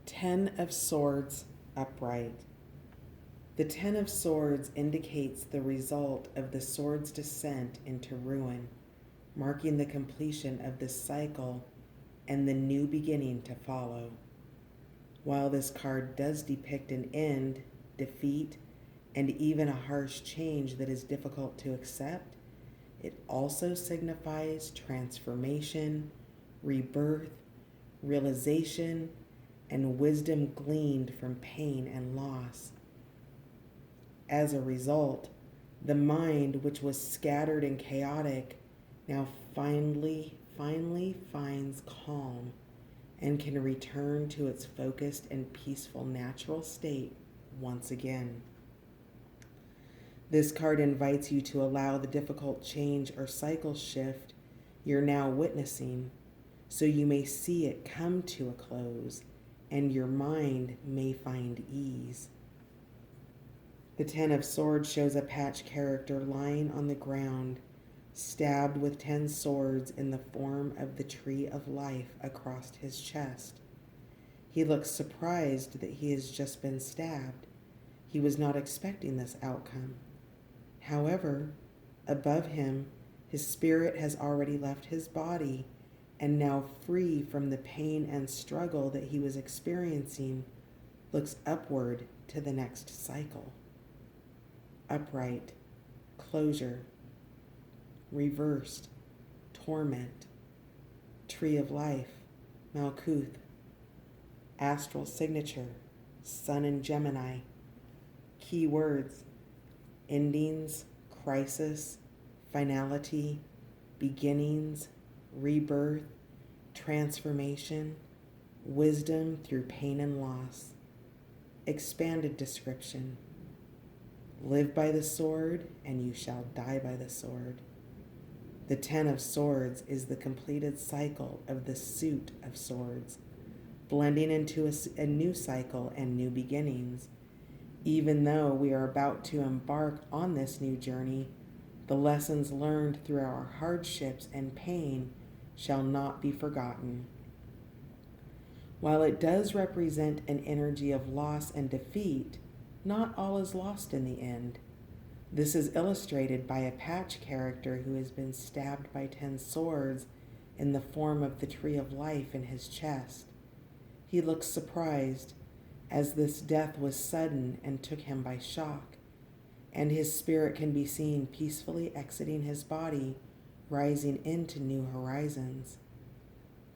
Ten of Swords upright. The Ten of Swords indicates the result of the sword's descent into ruin, marking the completion of this cycle and the new beginning to follow. While this card does depict an end, defeat, and even a harsh change that is difficult to accept, it also signifies transformation, rebirth, realization, and wisdom gleaned from pain and loss. As a result, the mind, which was scattered and chaotic, now finally finds calm and can return to its focused and peaceful natural state once again. This card invites you to allow the difficult change or cycle shift you're now witnessing so you may see it come to a close and your mind may find ease. The Ten of Swords shows a patched character lying on the ground, stabbed with 10 swords in the form of the tree of life across his chest. He looks surprised that he has just been stabbed. He was not expecting this outcome. However, above him, his spirit has already left his body, and now free from the pain and struggle that he was experiencing, looks upward to the next cycle. Upright, closure, reversed, torment, tree of life, Malkuth, astral signature, Sun in Gemini, key words, endings, crisis, finality, beginnings, rebirth, transformation, wisdom through pain and loss. Expanded description. Live by the sword, and you shall die by the sword. The Ten of Swords is the completed cycle of the suit of swords, blending into a new cycle and new beginnings. Even though we are about to embark on this new journey, the lessons learned through our hardships and pain shall not be forgotten. While it does represent an energy of loss and defeat, not all is lost in the end. This is illustrated by a patch character who has been stabbed by 10 swords in the form of the tree of life in his chest. He looks surprised, as this death was sudden and took him by shock, and his spirit can be seen peacefully exiting his body, rising into new horizons.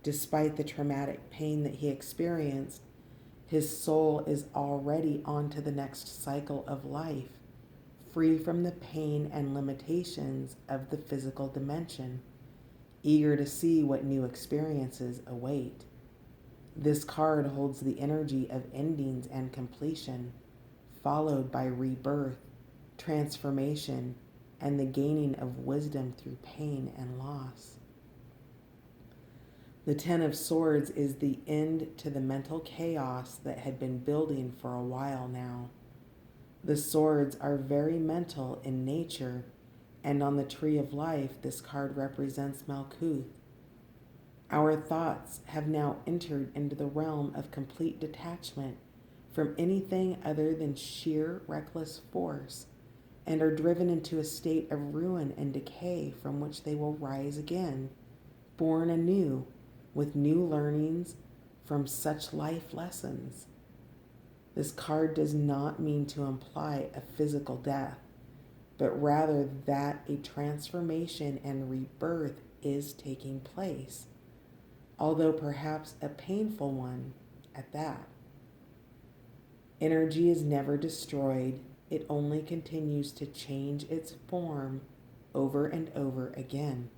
Despite the traumatic pain that he experienced, his soul is already on to the next cycle of life, free from the pain and limitations of the physical dimension, eager to see what new experiences await. This card holds the energy of endings and completion, followed by rebirth, transformation, and the gaining of wisdom through pain and loss. The Ten of Swords is the end to the mental chaos that had been building for a while now. The swords are very mental in nature, and on the Tree of Life, this card represents Malkuth. Our thoughts have now entered into the realm of complete detachment from anything other than sheer reckless force, and are driven into a state of ruin and decay from which they will rise again, born anew, with new learnings from such life lessons. This card does not mean to imply a physical death, but rather that a transformation and rebirth is taking place, although perhaps a painful one at that. Energy is never destroyed, it only continues to change its form over and over again.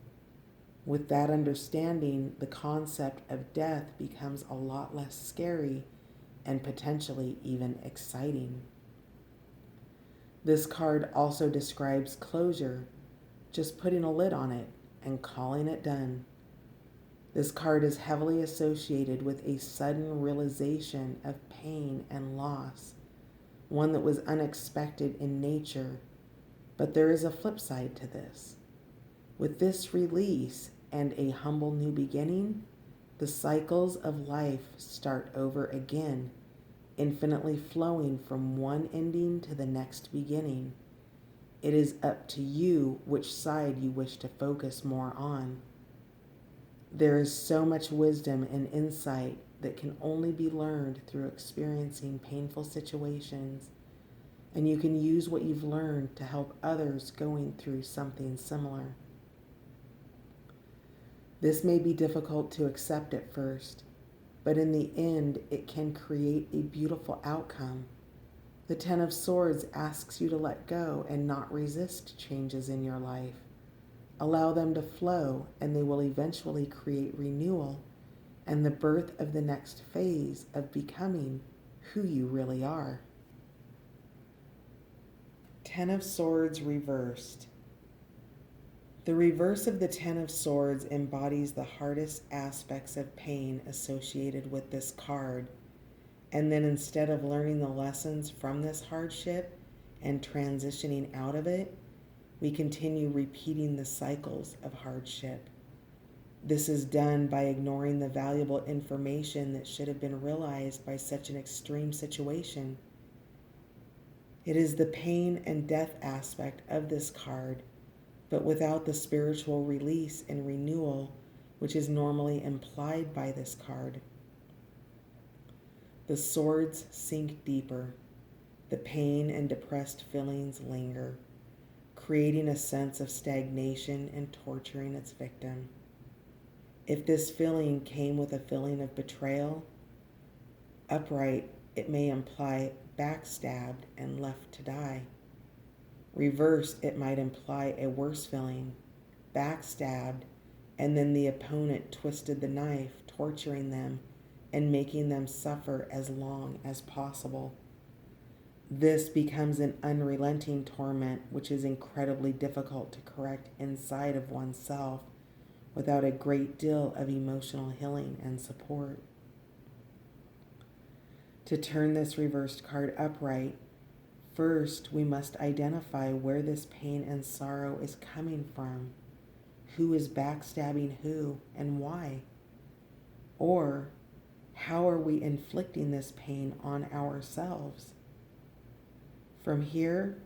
With that understanding, the concept of death becomes a lot less scary and potentially even exciting. This card also describes closure, just putting a lid on it and calling it done. This card is heavily associated with a sudden realization of pain and loss, one that was unexpected in nature, but there is a flip side to this. With this release and a humble new beginning, The cycles of life start over again, infinitely flowing from one ending to the next beginning. It is up to you which side you wish to focus more on. There is so much wisdom and insight that can only be learned through experiencing painful situations, and you can use what you've learned to help others going through something similar. This may be difficult to accept at first, but in the end, it can create a beautiful outcome. The Ten of Swords asks you to let go and not resist changes in your life. Allow them to flow, and they will eventually create renewal and the birth of the next phase of becoming who you really are. Ten of Swords reversed. The reverse of the Ten of Swords embodies the hardest aspects of pain associated with this card. And then instead of learning the lessons from this hardship and transitioning out of it, we continue repeating the cycles of hardship. This is done by ignoring the valuable information that should have been realized by such an extreme situation. It is the pain and death aspect of this card, but without the spiritual release and renewal, which is normally implied by this card. The swords sink deeper. The pain and depressed feelings linger, creating a sense of stagnation and torturing its victim. If this feeling came with a feeling of betrayal, upright, it may imply backstabbed and left to die. Reverse, it might imply a worse feeling, backstabbed, and then the opponent twisted the knife, torturing them and making them suffer as long as possible. This becomes an unrelenting torment, which is incredibly difficult to correct inside of oneself without a great deal of emotional healing and support. To turn this reversed card upright, first we must identify where this pain and sorrow is coming from. Who is backstabbing who and why? Or how are we inflicting this pain on ourselves? From here,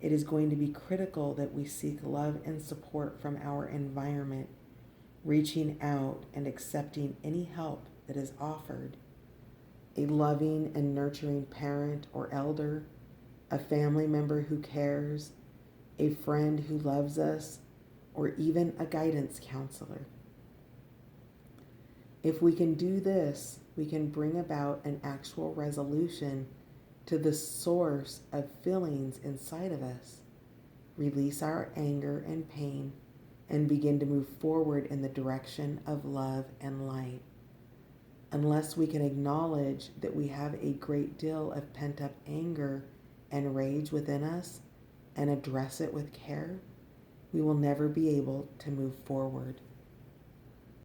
it is going to be critical that we seek love and support from our environment, reaching out and accepting any help that is offered. A loving and nurturing parent or elder, a family member who cares, a friend who loves us, or even a guidance counselor. If we can do this, we can bring about an actual resolution to the source of feelings inside of us, release our anger and pain, and begin to move forward in the direction of love and light. Unless we can acknowledge that we have a great deal of pent-up anger and rage within us and address it with care, we will never be able to move forward.